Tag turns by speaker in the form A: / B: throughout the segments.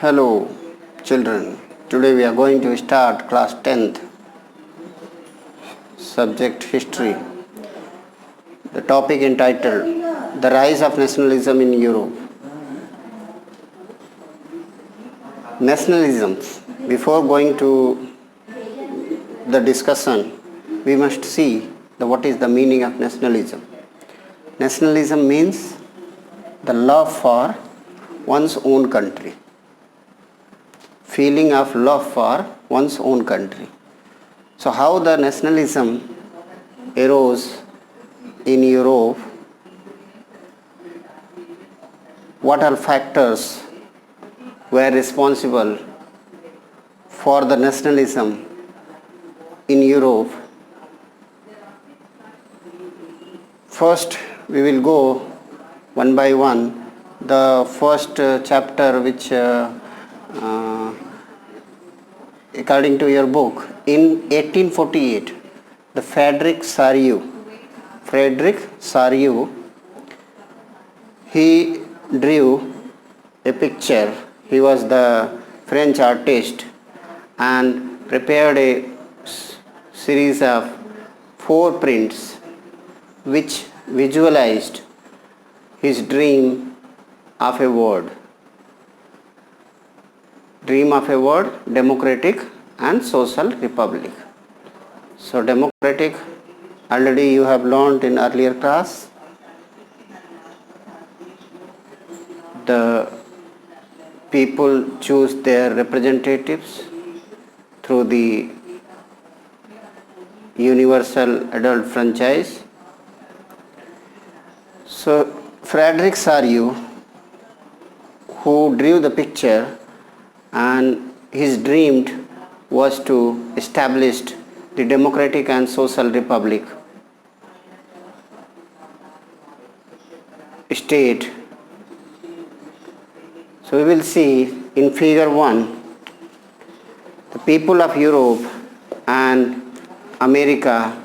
A: Hello children, today we are going to start class 10th, subject history. The topic entitled The Rise of Nationalism in Europe. Nationalisms. Before going to the discussion, we must see what is the meaning of nationalism. Nationalism means the love for one's own country. Feeling of love for one's own country. So how the nationalism arose in Europe, what all factors were responsible for the nationalism in Europe. First we will go one by one. The first chapter which according to your book, in 1848, the Frederic Sariou, he drew a picture. He was the French artist and prepared a series of 4 prints which visualized his dream of a world. Democratic and social republic. So democratic, already you have learned in earlier class. The people choose their representatives through the universal adult franchise. So Frederic Sariou, who drew the picture, and his dream was to establish the democratic and social republic state. So we will see in figure 1, the people of Europe and America,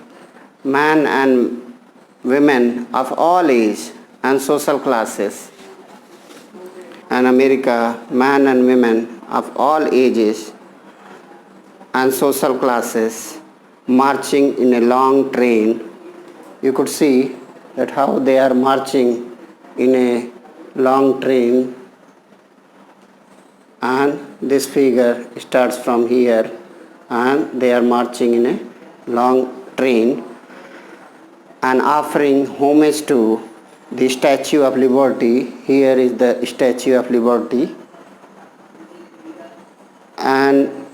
A: men and women of all age and social classes, and America, men and women of all ages and social classes marching in a long train. You could see that how they are marching in a long train, and this figure starts from here and they are marching in a long train and offering homage to the Statue of Liberty. Here is the Statue of Liberty, and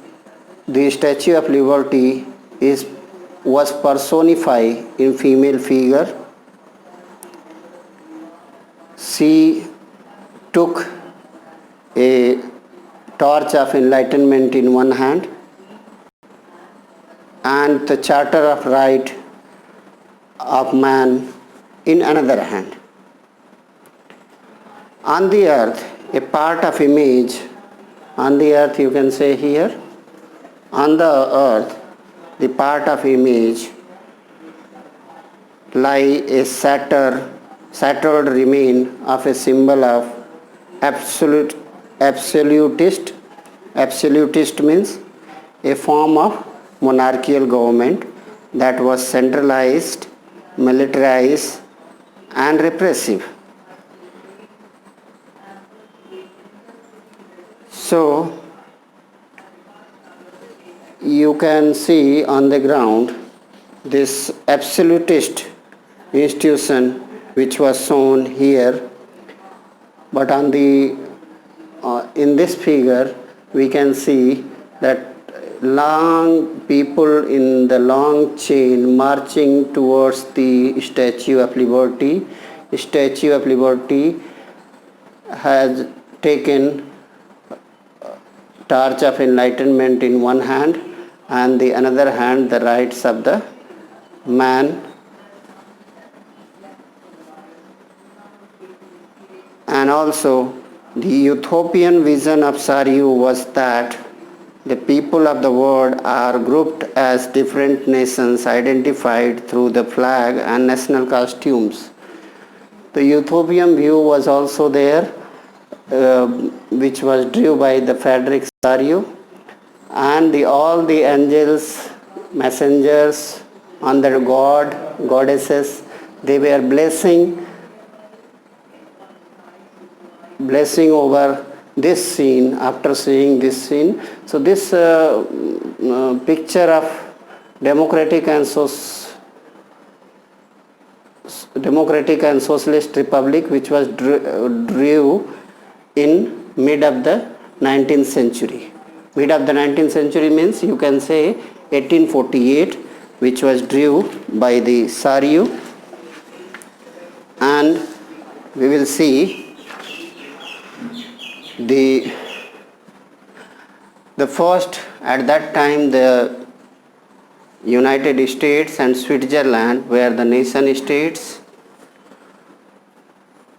A: the Statue of Liberty was personified in female figure. She took a torch of enlightenment in one hand and the Charter of Right of Man in another hand. On the earth, a part of image, on the earth you can say here, on the earth, the part of image lie a shattered remain of a symbol of absolutist. Absolutist means a form of monarchical government that was centralized, militarized and repressive. So you can see on the ground this absolutist institution which was shown here, but on the in this figure we can see that long people in the long chain marching towards the Statue of Liberty. Statue of Liberty has taken torch of enlightenment in one hand and the another hand the rights of the man, and also the utopian vision of Sariou was that the people of the world are grouped as different nations identified through the flag and national costumes. The utopian view was also there which was drew by the Frederick Sario, and all the angels, messengers, and the goddesses, they were blessing over this scene after seeing this scene. So this picture of democratic and socialist republic, which was drew in mid of the 19th century. Mid of the 19th century means you can say 1848, which was drew by the Sario, and we will see the first, at that time the United States and Switzerland were the nation states.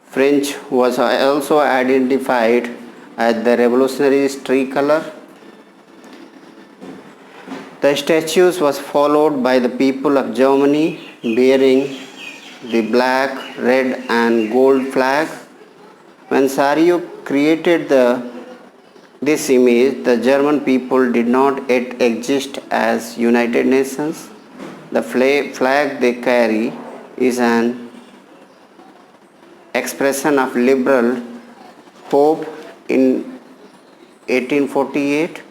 A: French was also identified as the revolutionary tricolor. The statues was followed by the people of Germany bearing the black, red and gold flag. When Sario created this image, the German people did not yet exist as United Nations. The flag they carry is an expression of liberal hope in 1848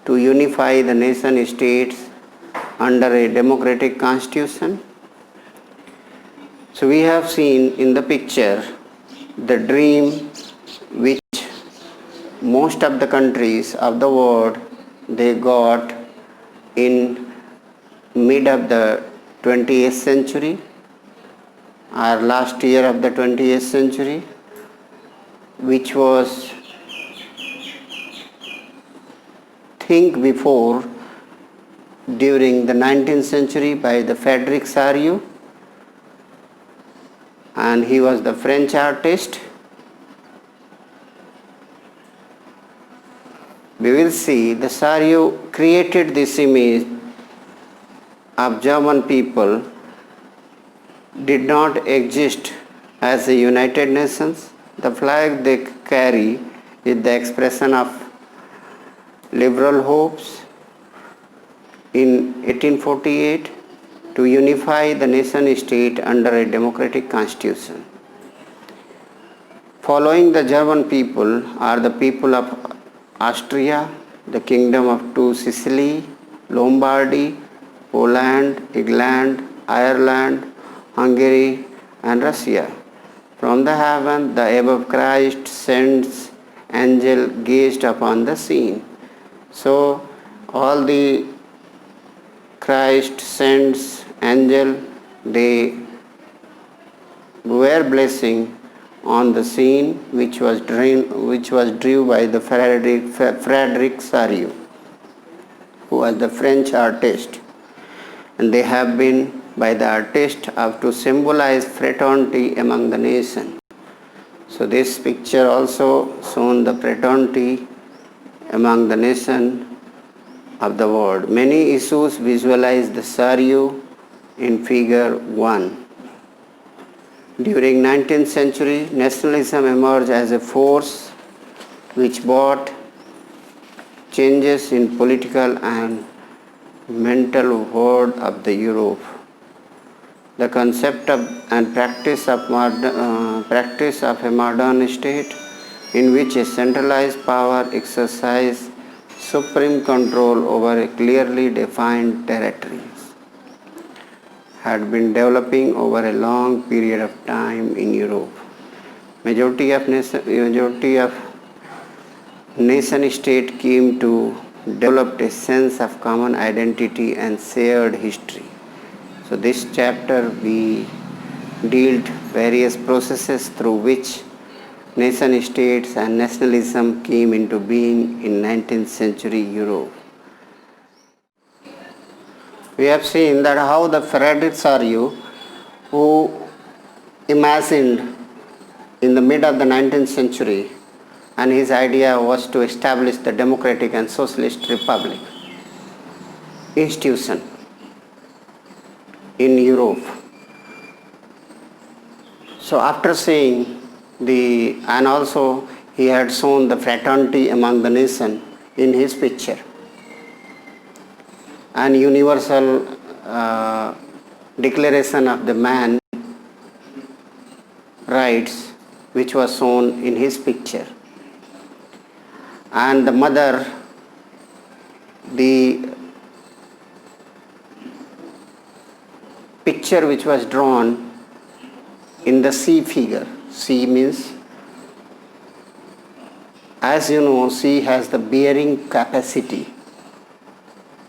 A: to unify the nation states under a democratic constitution. So we have seen in the picture the dream which most of the countries of the world they got in mid of the 20th century or last year of the 20th century, which was think before during the 19th century by the Frederick Sario, and he was the French artist. We will see the Sario created this image of German people did not exist as a United Nations. The flag they carry is the expression of liberal hopes in 1848 to unify the nation state under a democratic constitution. Following the German people are the people of Austria, the Kingdom of Two Sicily, Lombardy, Poland, England, Ireland, Hungary and Russia. From the heaven the above Christ sends angel gazed upon the scene. So all the Christ sends angel, they were blessing on the scene which was drew by the Frederick Sario, who was the French artist, and they have been by the artist of to symbolize fraternity among the nation. So this picture also shown the fraternity among the nation of the world. Many issues visualize the Sario in figure 1. During 19th century, nationalism emerged as a force which brought changes in political and mental world of the Europe. The concept of and practice of a modern state in which a centralized power exercises supreme control over a clearly defined territories had been developing over a long period of time in Europe. Majority of nation state came to develop a sense of common identity and shared history. So this chapter we dealt various processes through which nation states and nationalism came into being in 19th century Europe. We have seen that how the Frederick Sario, who imagined in the mid of the 19th century, and his idea was to establish the democratic and socialist republic institution in Europe. So after seeing and also he had shown the fraternity among the nation in his picture, and universal declaration of the man rights, which was shown in his picture. And the mother, the picture which was drawn in the sea figure. Sea means, as you know, sea has the bearing capacity.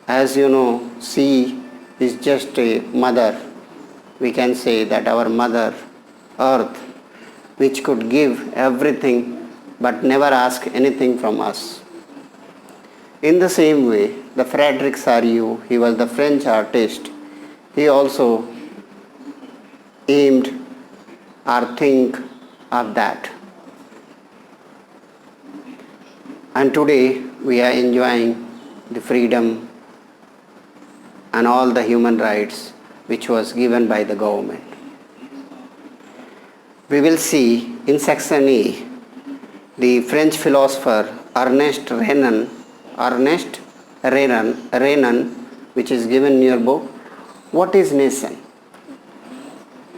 A: As you know, sea is just a mother. We can say that our mother, earth, which could give everything but never ask anything from us. In the same way, the Frederick Chariot, he was the French artist. He also aimed or think of that. And today we are enjoying the freedom and all the human rights which was given by the government. We will see in section A the French philosopher Ernest Renan, which is given in your book. What is nation?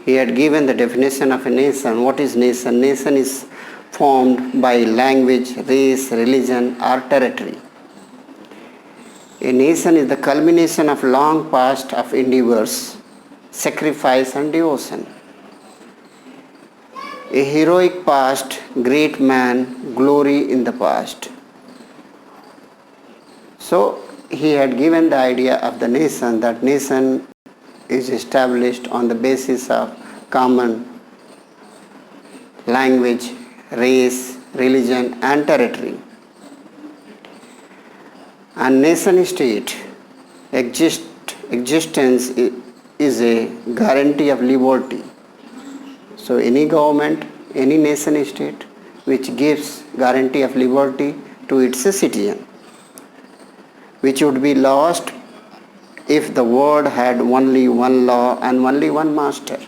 A: He had given the definition of a nation. What is nation? Nation is formed by language, race, religion, or territory. A nation is the culmination of long past of endeavors, sacrifice, and devotion. A heroic past, great man, glory in the past. So he had given the idea of the nation, that nation is established on the basis of common language, race, religion, and territory. And nation state existence is a guarantee of liberty. So any government, any nation state which gives guarantee of liberty to its citizen, which would be lost if the world had only one law and only one master.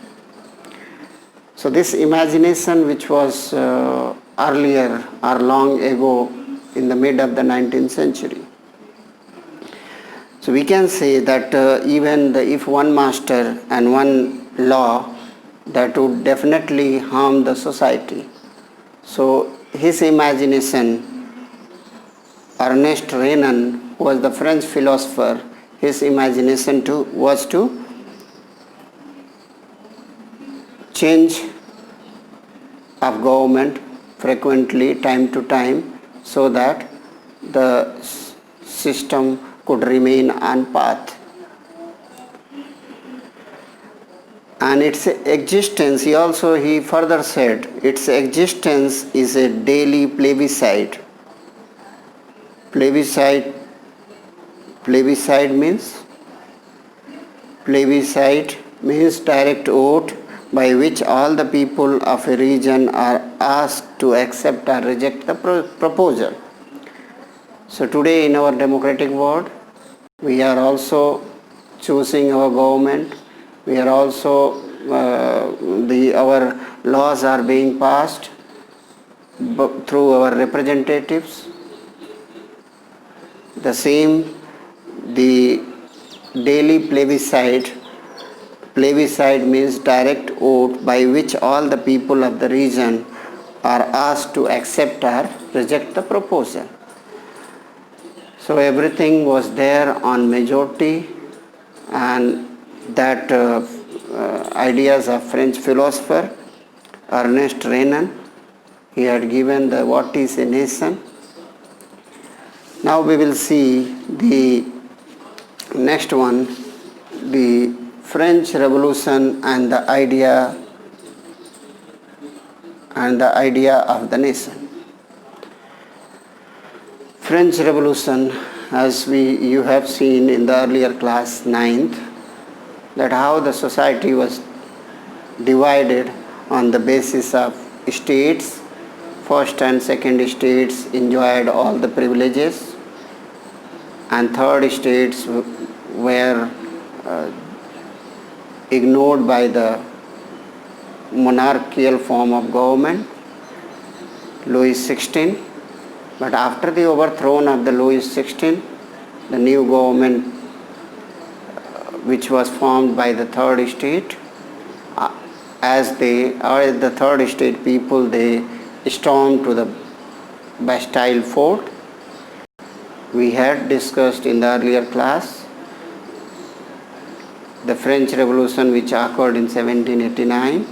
A: So this imagination which was earlier or long ago in the mid of the 19th century. So we can say that even if one master and one law, that would definitely harm the society. So his imagination, Ernest Renan, who was the French philosopher, his imagination was to change of government frequently, time to time, so that the system could remain on path. And its existence, he further said, its existence is a daily plebiscite. Plebiscite means direct vote by which all the people of a region are asked to accept or reject the proposal. So today in our democratic world, we are also choosing our government. We are also, our laws are being passed through our representatives. The same, the daily plebiscite means direct vote by which all the people of the region are asked to accept or reject the proposal. So everything was there on majority, and that ideas of French philosopher Ernest Renan, he had given the what is a nation. Now we will see the next one, the French Revolution and the idea of the nation. French Revolution, as you have seen in the earlier class 9th, that how the society was divided on the basis of states. First and second states enjoyed all the privileges, and third states were ignored by the monarchical form of government. Louis XVI. But after the overthrow of the Louis XVI, the new government which was formed by the third estate, as the third estate people, they stormed to the Bastille fort. We had discussed in the earlier class the French Revolution which occurred in 1789,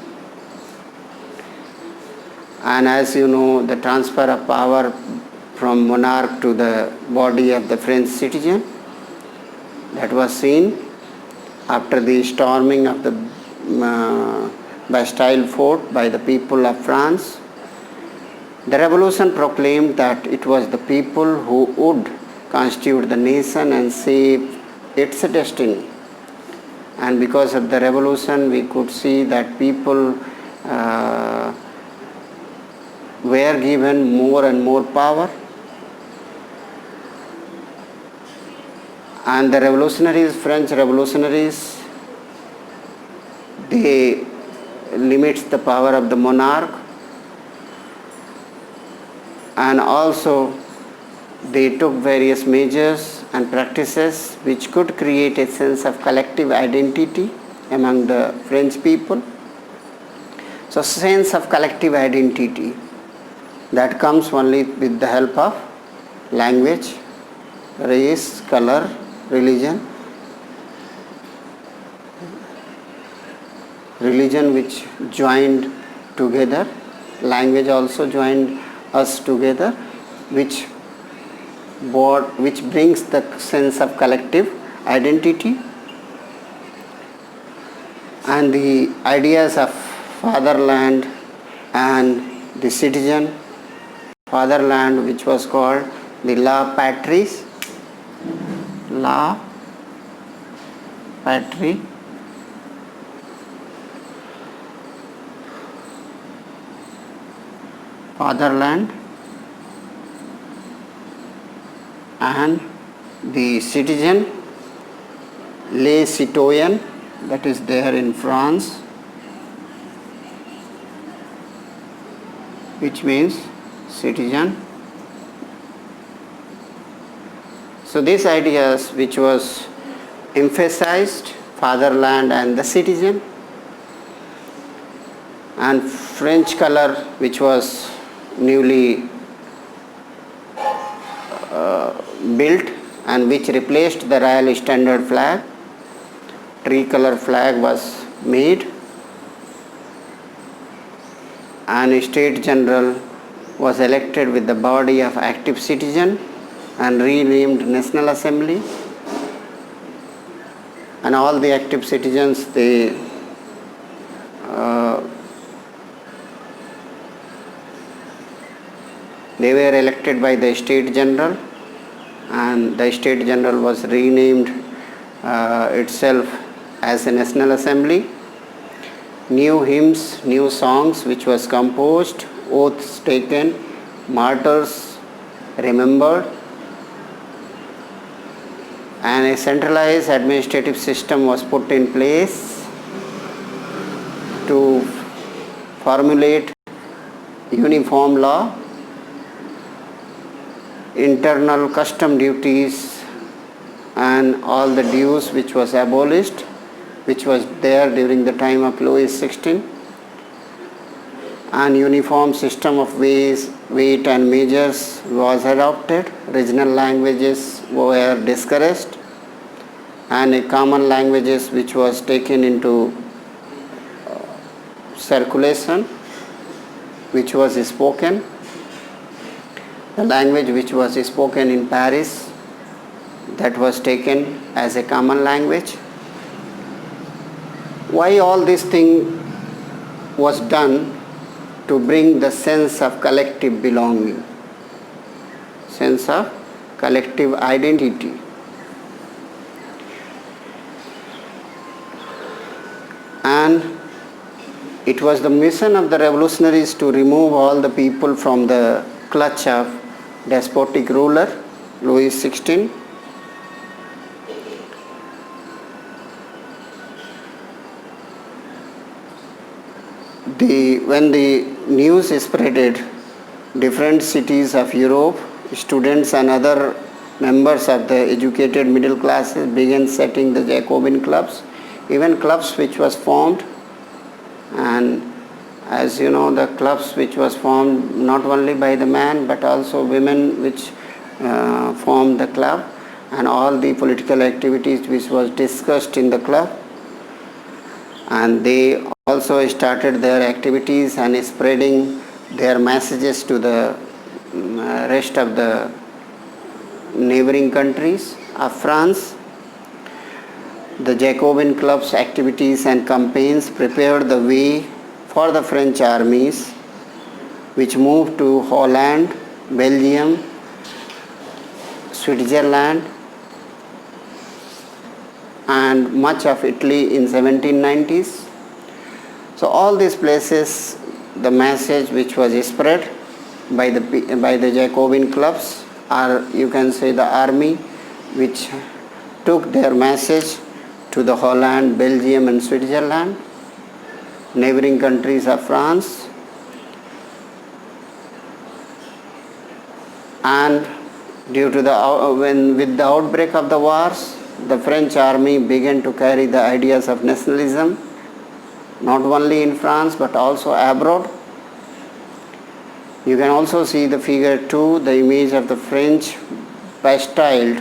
A: and as you know, the transfer of power from monarch to the body of the French citizen, that was seen after the storming of the Bastille fort by the people of France. The revolution proclaimed that it was the people who would constitute the nation and shape its destiny. And because of the revolution, we could see that people were given more and more power. And the revolutionaries, French revolutionaries, they limits the power of the monarch, and also they took various measures and practices which could create a sense of collective identity among the French people. So sense of collective identity that comes only with the help of language, race, color, religion. Religion which joined together, language also joined us together, which brings the sense of collective identity. And the ideas of fatherland and the citizen, fatherland which was called the la patrie, fatherland, and the citizen, les citoyens, that is there in France, which means citizen. So these ideas which was emphasized, fatherland and the citizen, and French color which was newly built and which replaced the royal standard flag. Tricolor flag was made, and a state general was elected with the body of active citizen and renamed National Assembly, and all the active citizens they were elected by the state general, and the state general was renamed itself as a National Assembly. New hymns, new songs which was composed, oaths taken, martyrs remembered, and a centralized administrative system was put in place to formulate uniform law, internal custom duties, and all the dues which was abolished, which was there during the time of Louis XVI, and uniform system of weight and measures was adopted. Regional languages were discouraged, and a common languages which was taken into circulation, which was spoken. The language which was spoken in Paris, that was taken as a common language. Why all this thing was done? To bring the sense of collective belonging, sense of collective identity. And it was the mission of the revolutionaries to remove all the people from the clutch of despotic ruler, Louis XVI. When the news spreaded different cities of Europe, students and other members of the educated middle classes began setting the Jacobin clubs, even clubs which was formed. And as you know, the clubs which was formed not only by the man but also women which formed the club, and all the political activities which was discussed in the club, and they also started their activities and spreading their messages to the rest of the neighboring countries of France. The Jacobin club's activities and campaigns prepared the way for the French armies, which moved to Holland, Belgium, Switzerland, and much of Italy in 1790s. So all these places, the message which was spread by the Jacobin clubs, or you can say the army, which took their message to the Holland, Belgium and Switzerland, neighboring countries of France. And due to with the outbreak of the wars, the French army began to carry the ideas of nationalism, not only in France but also abroad. You can also see the figure 2, the image of the French Bastille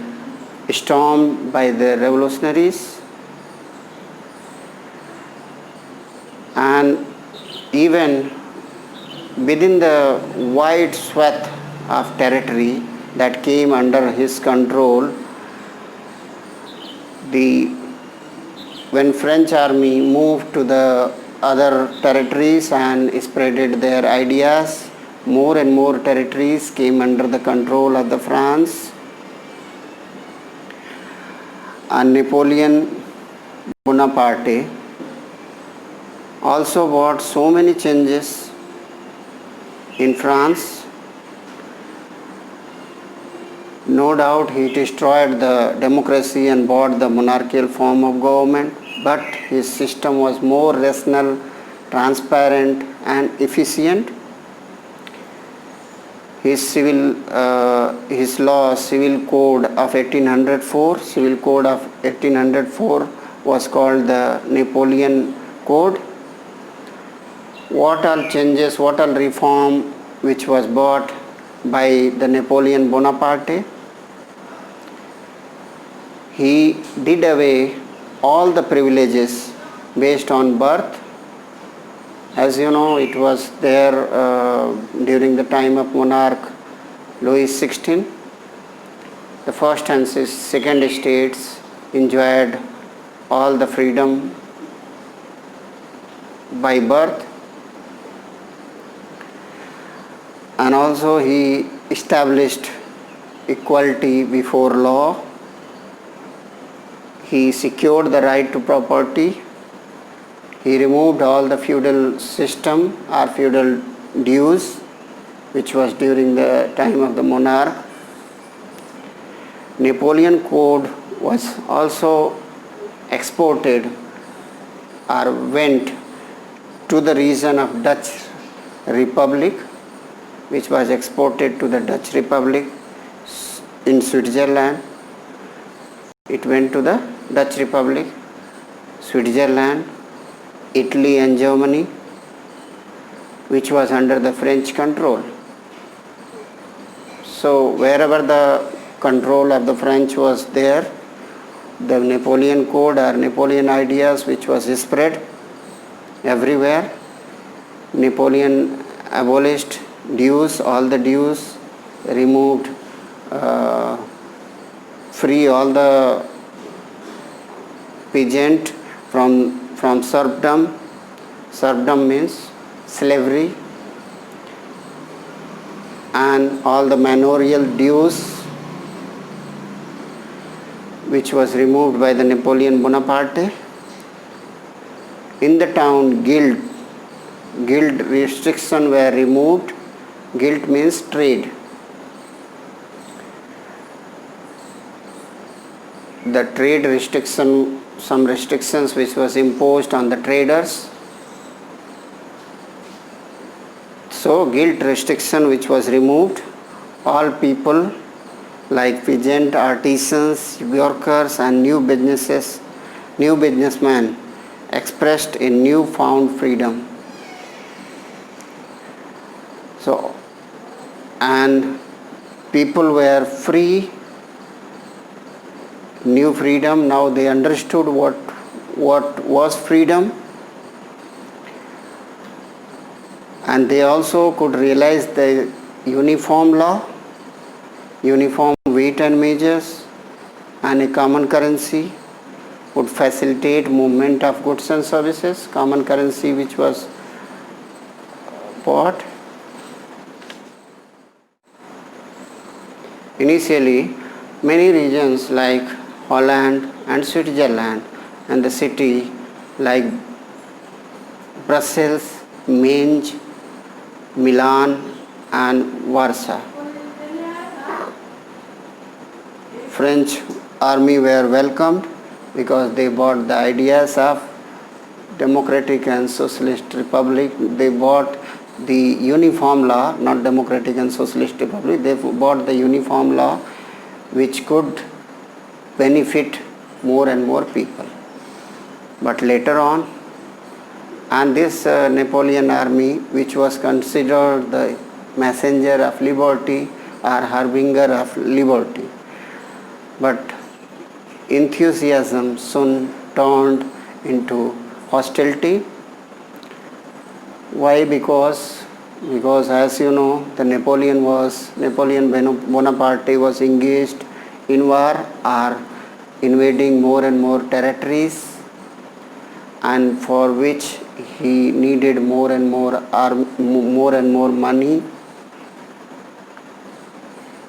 A: stormed by the revolutionaries. And even within the wide swath of territory that came under his control, when French army moved to the other territories and spreaded their ideas, more and more territories came under the control of the France. And Napoleon Bonaparte also brought so many changes in France. No doubt he destroyed the democracy and brought the monarchical form of government, but his system was more rational, transparent and efficient. His civil code of 1804 was called the Napoleon Code. What all changes, what all reform which was brought by the Napoleon Bonaparte? He did away all the privileges based on birth. As you know, it was there during the time of monarch Louis XVI. The first and second estates enjoyed all the freedom by birth, and also he established equality before law. He secured the right to property. He removed all the feudal system or feudal dues which was during the time of the monarch. Napoleon Code was also exported or went to the region of Dutch Republic, which was exported to the Dutch Republic in Switzerland. It went to the Dutch Republic, Switzerland, Italy and Germany, which was under the French control. So wherever the control of the French was there, the Napoleon Code or Napoleon ideas which was spread everywhere. Napoleon abolished dues, all the dues, removed free all the peasant from serfdom. Serfdom means slavery, and all the manorial dues which was removed by the Napoleon Bonaparte. In the town, guild restrictions were removed. Guild means trade. The trade restriction, some restrictions which was imposed on the traders. So guilt restriction which was removed, all people like peasant, artisans, workers and new businessmen expressed a newfound freedom. So, and people were free, new freedom. Now they understood what was freedom, and they also could realize the uniform law, uniform weight and measures, and a common currency would facilitate movement of goods and services. Common currency which was bought. Initially, many regions like Holland and Switzerland and the city like Brussels, Mainz, Milan and Warsaw. French army were welcomed because they brought the ideas of democratic and socialist republic. They brought the uniform law, not democratic and socialist republic. They brought the uniform law which could benefit more and more people. But later on, and this Napoleon army, which was considered the messenger of liberty or harbinger of liberty, but enthusiasm soon turned into hostility. Why? Because as you know, the Napoleon Bonaparte was engaged in war or invading more and more territories, and for which he needed more and more money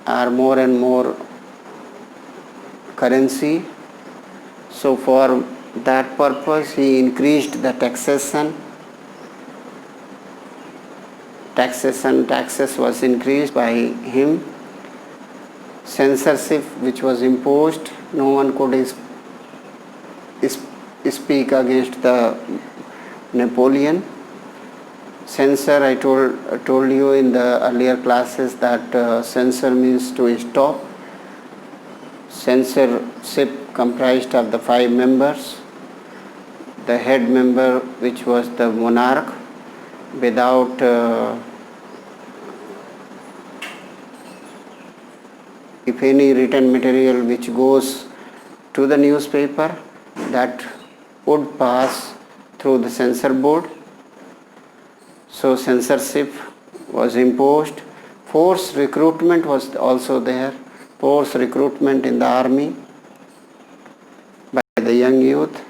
A: or more and more currency. So for that purpose he increased the taxation. Taxes was increased by him. Censorship which was imposed, no one could speak against the Napoleon. Censor, I told you in the earlier classes that censor means to stop. Censorship comprised of the 5 members. The head member, which was the monarch, without if any written material which goes to the newspaper, that would pass through the censor board. So censorship was imposed. Forced recruitment was also there. Forced recruitment in the army by the young youth.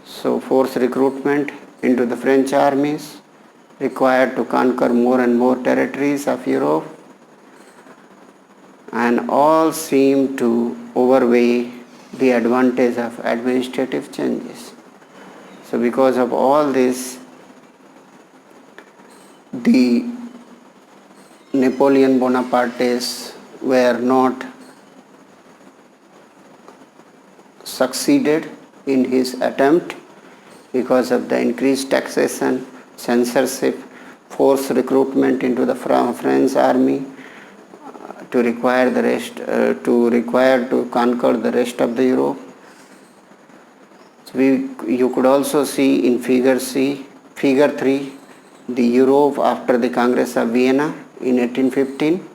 A: So forced recruitment into the French armies, required to conquer more and more territories of Europe, and all seem to overweigh the advantage of administrative changes. So because of all this, the Napoleon Bonapartes were not succeeded in his attempt because of the increased taxation, censorship, forced recruitment into the French army, to require to conquer the rest of the Europe. So you could also see in figure 3, the Europe after the Congress of Vienna in 1815.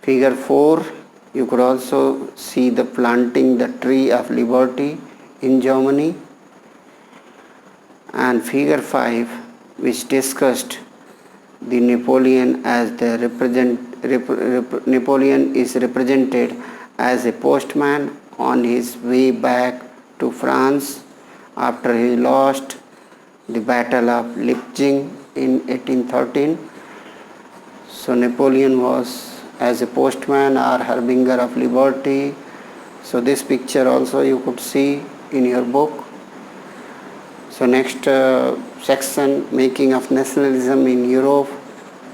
A: Figure 4, you could also see the planting the tree of liberty in Germany. And figure 5, which discussed the Napoleon as the Napoleon is represented as a postman on his way back to France after he lost the Battle of Leipzig in 1813. So Napoleon was as a postman or harbinger of liberty. So this picture also you could see in your book. So next section, making of nationalism in Europe,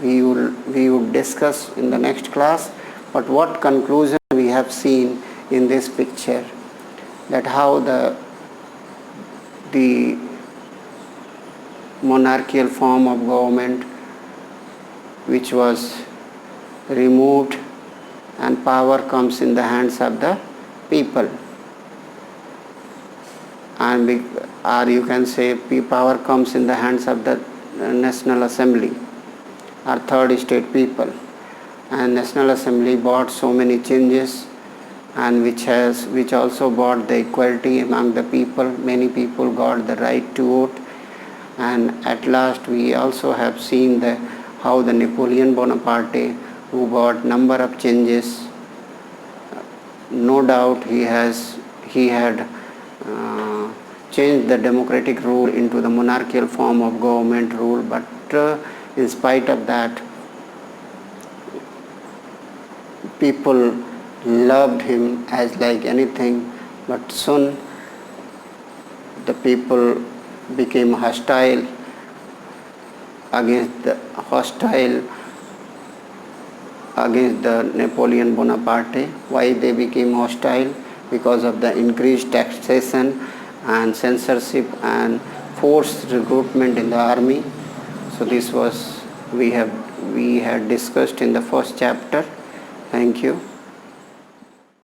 A: we would discuss in the next class. But what conclusion we have seen in this picture, that how the monarchical form of government which was removed, and power comes in the hands of the people, and or you can say power comes in the hands of the National Assembly or third state people. And National Assembly brought so many changes, and which also brought the equality among the people. Many people got the right to vote, and at last we also have seen how the Napoleon Bonaparte, who brought number of changes. No doubt he had changed the democratic rule into the monarchical form of government rule, but in spite of that, people loved him as like anything. But soon the people became hostile against the Napoleon Bonaparte. Why they became hostile? Because of the increased taxation and censorship and forced recruitment in the army. So this was we had discussed in the first chapter. Thank you.